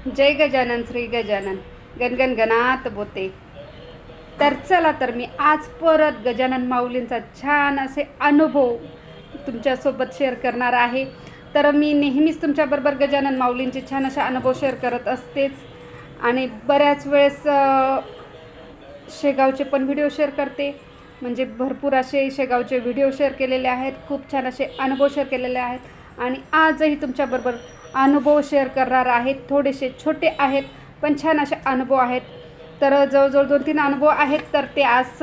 जय गजानन श्री गजानन गणगण गणात बोते. तर चला तर मी आज परत गजानन माऊलींचा छान असे अनुभव तुमच्यासोबत शेअर करणार आहे. तर मी नेहमीच तुमच्याबरोबर गजानन माऊलींचे छान असे अनुभव शेअर करत असतेच आणि बऱ्याच वेळेस शेगावचे पण व्हिडिओ शेअर करते. म्हणजे भरपूर असे शेगावचे व्हिडिओ शेअर केलेले आहेत, खूप छान असे अनुभव शेअर केलेले आहेत आणि आजही तुमच्याबरोबर अनुभव शेअर करणार आहेत. थोडेसे छोटे आहेत पण छान असे अनुभव आहेत. तर जवळजवळ 2-3 अनुभव आहेत तर ते आज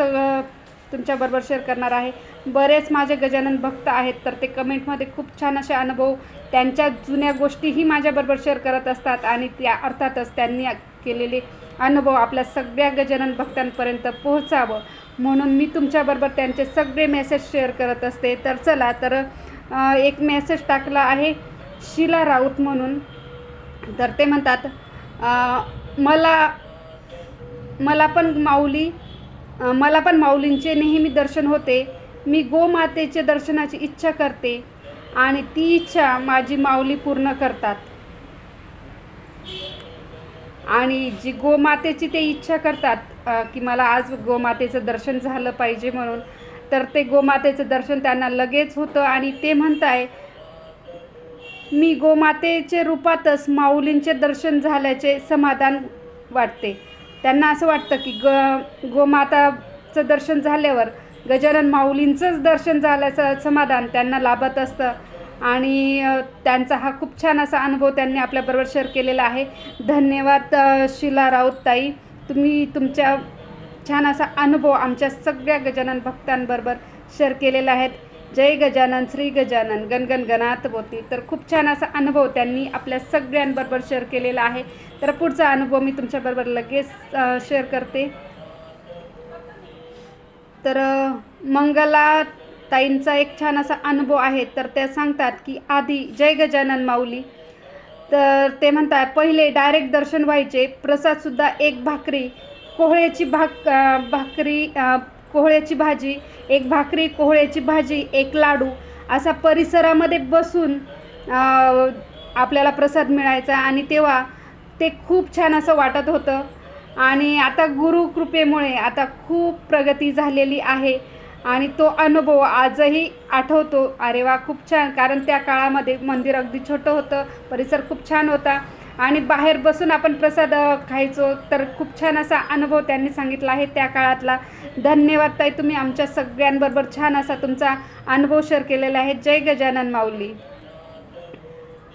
तुमच्याबरोबर शेअर करणार आहे. बरेच माझे गजानन भक्त आहेत तर ते कमेंटमध्ये खूप छान असे अनुभव त्यांच्या जुन्या गोष्टीही माझ्याबरोबर शेअर करत असतात आणि त्या अर्थातच त्यांनी केलेले अनुभव आपल्या सगळ्या गजानन भक्तांपर्यंत पोहोचावं म्हणून मी तुमच्याबरोबर त्यांचे सगळे मेसेज शेअर करत असते. तर चला तर एक मेसेज टाकला आहे शीला राऊत म्हणून. तर ते म्हणतात मला पण माऊलींचे नेहमी दर्शन होते. मी गोमातेचे दर्शनाची इच्छा करते आणि ती इच्छा माझी माऊली पूर्ण करतात. आणि जी गोमातेची ते इच्छा करतात की मला आज गोमातेचं दर्शन झालं पाहिजे म्हणून, तर ते गोमातेचं दर्शन त्यांना लगेच होतं आणि ते म्हणताय मी गोमातेचे रूपातच माऊलींचे दर्शन झाल्याचे समाधान वाटते. त्यांना असं वाटतं की गोमाताचं दर्शन झाल्यावर गजानन माऊलींचंच दर्शन झाल्याचं समाधान त्यांना लाभत असतं आणि त्यांचा हा खूप छान असा अनुभव त्यांनी आपल्याबरोबर शेअर केलेला आहे. धन्यवाद शीला राऊत ताई, तुम्ही तुमच्या छान असा अनुभव आमच्या सगळ्या गजानन भक्तांबरोबर शेअर केलेला आहे. जय गजानन श्री गजानन गणगण गणात बोती. तर खूप छान असा अनुभव त्यांनी आपल्या सगळ्यांबरोबर शेअर केलेला आहे. तर पुढचा अनुभव मी तुमच्याबरोबर लगेच शेअर करते. तर मंगला ताईंचा एक छान असा अनुभव आहे. तर त्या सांगतात की आधी जय गजानन माऊली. तर ते म्हणतात पहिले डायरेक्ट दर्शन व्हायचे, प्रसादसुद्धा एक भाकरी कोहळ्याची कोहळ्याची भाजी, एक भाकरी कोहळ्याची भाजी, एक लाडू असा परिसरामध्ये बसून आपल्याला प्रसाद मिळायचा आणि तेव्हा ते खूप छान असं वाटत होतं. आणि आता गुरुकृपेमुळे आता खूप प्रगती झालेली आहे आणि तो अनुभव आजही आठवतो. अरे वा, खूप छान. कारण त्या काळामध्ये मंदिर अगदी छोटं होतं, परिसर खूप छान होता आणि बाहेर बसून आपण प्रसाद खायचो. तर खूप छान असा अनुभव त्यांनी सांगितला आहे त्या काळातला. धन्यवाद ताई, तुम्ही आमच्या सगळ्यांबरोबर छान असा तुमचा अनुभव शेअर केलेला आहे. जय गजानन माऊली.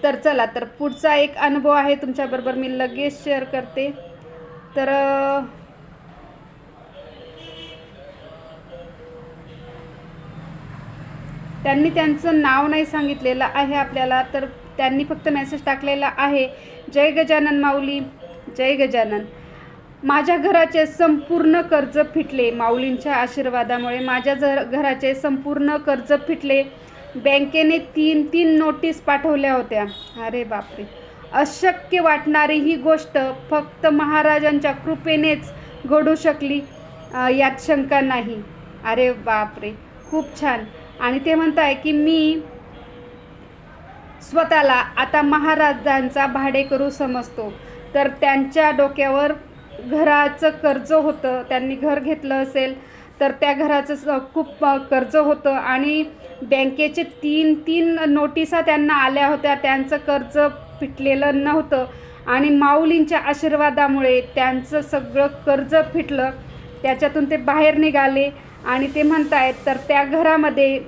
तर चला तर पुढचा एक अनुभव आहे तुमच्याबरोबर मी लगेच शेअर करते. तर त्यांनी त्यांचं नाव नाही सांगितलेलं आहे आपल्याला, तर त्यांनी फक्त मेसेज टाकलेला आहे जय गजानन माऊली. जय गजानन. माझ्या घराचे संपूर्ण कर्ज फिटले. माऊलींच्या आशीर्वादामुळे माझ्या घराचे संपूर्ण कर्ज फिटले. बँकेने 3 नोटीस पाठवल्या होत्या. अरे बापरे, अशक्य वाटणारी ही गोष्ट फक्त महाराजांच्या कृपेनेच घडू शकली, यात शंका नाही. अरे बापरे, खूप छान. आणि ते म्हणताय की मी स्वतःला आता महाराजांचा भाडेकरू समजतो. तर त्यांच्या डोक्यावर घराचं कर्ज होतं, त्यांनी घर घेतलं असेल तर त्या घराचं खूप कर्ज होतं आणि बँकेचे 3 नोटिसा त्यांना आल्या होत्या. त्यांचं कर्ज फिटलेलं नव्हतं आणि माऊलींच्या आशीर्वादामुळे त्यांचं सगळं कर्ज फिटलं. त्याच्यातून ते बाहेर निघाले आणि ते म्हणतायत तर त्या घरामध्ये,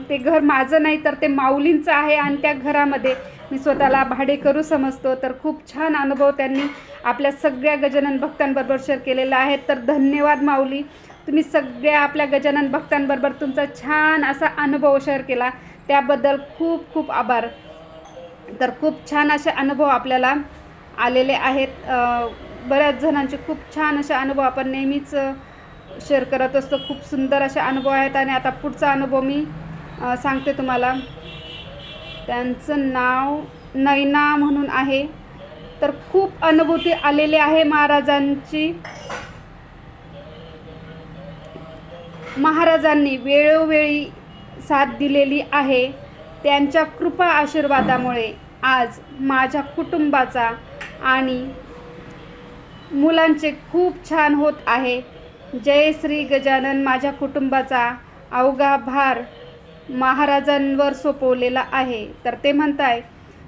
ते घर माझं नाही तर ते माऊलींचं आहे आणि त्या घरामध्ये मी स्वतःला भाडेकरू समजतो. तर खूप छान अनुभव त्यांनी आपल्या सगळ्या गजानन भक्तांबरोबर शेअर केलेला आहे. तर धन्यवाद माऊली, तुम्ही सगळ्या आपल्या गजानन भक्तांबरोबर तुमचा छान असा अनुभव शेअर केला, त्याबद्दल खूप खूप आभार. तर खूप छान असे अनुभव आपल्याला आलेले आहेत. बऱ्याच जणांचे खूप छान असे अनुभव आपण नेहमीच शेअर करत असतो. खूप सुंदर असे अनुभव आहेत आणि आता पुढचा अनुभव मी सांगते तुम्हाला. त्यांचं नाव नैना म्हणून आहे. तर खूप अनुभूती आलेली आहे महाराजांची. महाराजांनी वेळोवेळी साथ दिलेली आहे. त्यांच्या कृपा आशीर्वादामुळे आज माझ्या कुटुंबाचा आणि मुलांचे खूप छान होत आहे. जय श्री गजानन. माझ्या कुटुंबाचा अवघा भार महाराजांवर सोपवलेला आहे. तर ते म्हणताय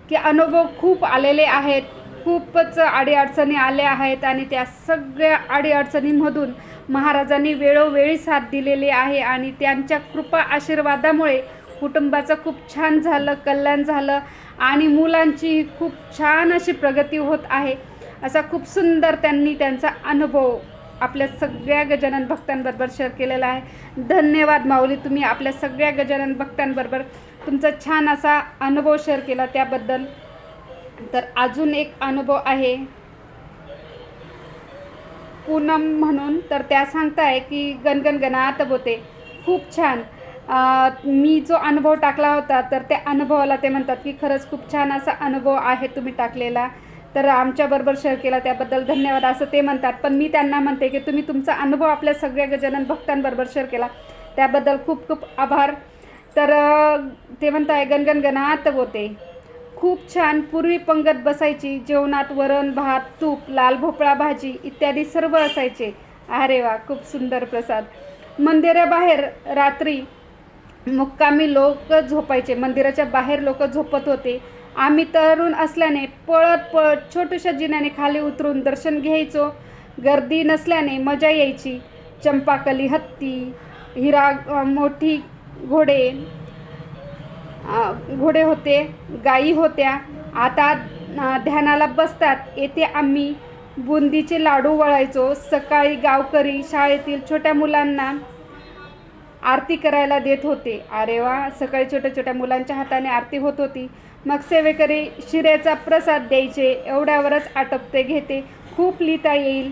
की अनुभव खूप आलेले आहेत, खूपच अडीअडचणी आल्या आहेत आणि त्या सगळ्या अडीअडचणींमधून महाराजांनी वेळोवेळी साथ दिलेली आहे आणि त्यांच्या कृपा आशीर्वादामुळे कुटुंबाचं खूप छान झालं, कल्याण झालं आणि मुलांची खूप छान अशी प्रगती होत आहे. असा खूप सुंदर त्यांनी त्यांचा अनुभव आपल्या सगळ्या गजानन भक्तांबरोबर शेअर केलेला आहे. धन्यवाद माऊली, तुम्ही आपल्या सगळ्या गजानन भक्तांबरोबर तुमचा छान असा अनुभव शेअर केला त्याबद्दल. तर अजून एक अनुभव आहे पूनम म्हणून, तर त्या सांगताय की गणगण गणात बोते खूप छान. मी जो अनुभव टाकला होता तर त्या अनुभवाला ते म्हणतात की खरंच खूप छान असा अनुभव आहे तुम्ही टाकलेला, तर आमच्याबरोबर शेअर केला त्याबद्दल धन्यवाद असं ते म्हणतात. पण मी त्यांना म्हणते की तुम्ही तुमचा अनुभव आपल्या सगळ्या गजानन भक्तांबरोबर शेअर केला त्याबद्दल खूप खूप आभार. तर ते म्हणताय गणगण गणात बोते खूप छान. पूर्वी पंगत बसायची, जेवणात वरण भात तूप लाल भोपळा भाजी इत्यादी सर्व असायचे. अरे वा, खूप सुंदर प्रसाद. मंदिराबाहेर रात्री मुक्कामी लोक झोपायचे, मंदिराच्या बाहेर लोक झोपत होते. आम्ही तरुण असल्याने पळत पळत छोट्याशा जिन्याने खाली उतरून दर्शन घ्यायचो. गर्दी नसल्याने मजा यायची. चंपाकली हत्ती, हिरा मोठी घोडे होते, गायी होत्या. आता ध्यानाला बसतात. येथे आम्ही बुंदीचे लाडू वळायचो. सकाळी गावकरी शाळेतील छोट्या मुलांना आरती करायला देत होते. अरे वा, सकाळी छोट्या छोट्या मुलांच्या हाताने आरती होत होती. मग सेवेकरी शिऱ्याचा प्रसाद द्यायचे. एवढ्यावरच आटपते घेते. खूप लिहिता येईल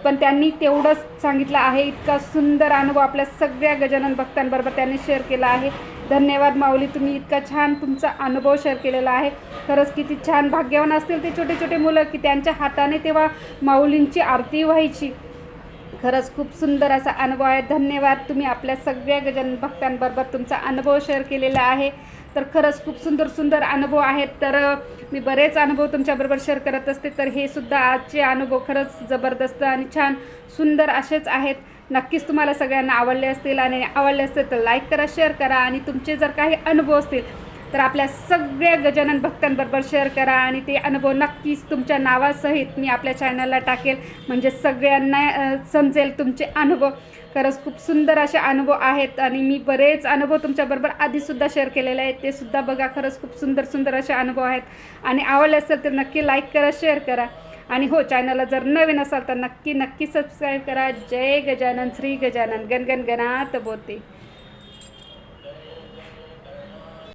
पण त्यांनी तेवढंच सांगितलं आहे. इतका सुंदर अनुभव आपल्या सगळ्या गजानन भक्तांबरोबर त्यांनी शेअर केला आहे. धन्यवाद माऊली, तुम्ही इतका छान तुमचा अनुभव शेअर केलेला आहे. खरंच किती छान भाग्यवान असतील ते छोटे छोटे मुलं की त्यांच्या हाताने तेव्हा माऊलींची आरती व्हायची. खरंच खूप सुंदर असा अनुभव आहे. धन्यवाद, तुम्ही आपल्या सगळ्या गजानन भक्तांबरोबर तुमचा अनुभव शेअर केलेला आहे. तर खरंच खूप सुंदर सुंदर अनुभव आहेत. तर मी बरेच अनुभव तुमच्याबरोबर शेअर करत असते, तर हे सुद्धा आजचे अनुभव खरंच जबरदस्त आणि छान सुंदर असेच आहेत. नक्कीच तुम्हाला सगळ्यांना आवडले असतील आणि आवडले असतील तर लाईक करा, शेअर करा आणि तुमचे जर काही अनुभव असतील तर आपल्या सगळ्या गजानन भक्तांबरोबर शेअर करा आणि ते अनुभव नक्कीच तुमच्या नावासहित मी आपल्या चॅनलला टाकेल, म्हणजे सगळ्यांना समजेल तुमचे अनुभव. खरंच खूप सुंदर असे अनुभव आहेत आणि मी बरेच अनुभव तुमच्याबरोबर आधीसुद्धा शेअर केलेले आहेत, ते सुद्धा बघा. खरंच खूप सुंदर सुंदर असे अनुभव आहेत आणि आवडले असेल तर नक्की लाईक करा, शेअर करा आणि हो, चॅनलला जर नवीन असाल तर नक्की सबस्क्राईब करा. जय गजानन, श्री गजानन, गणगण गणात बोते.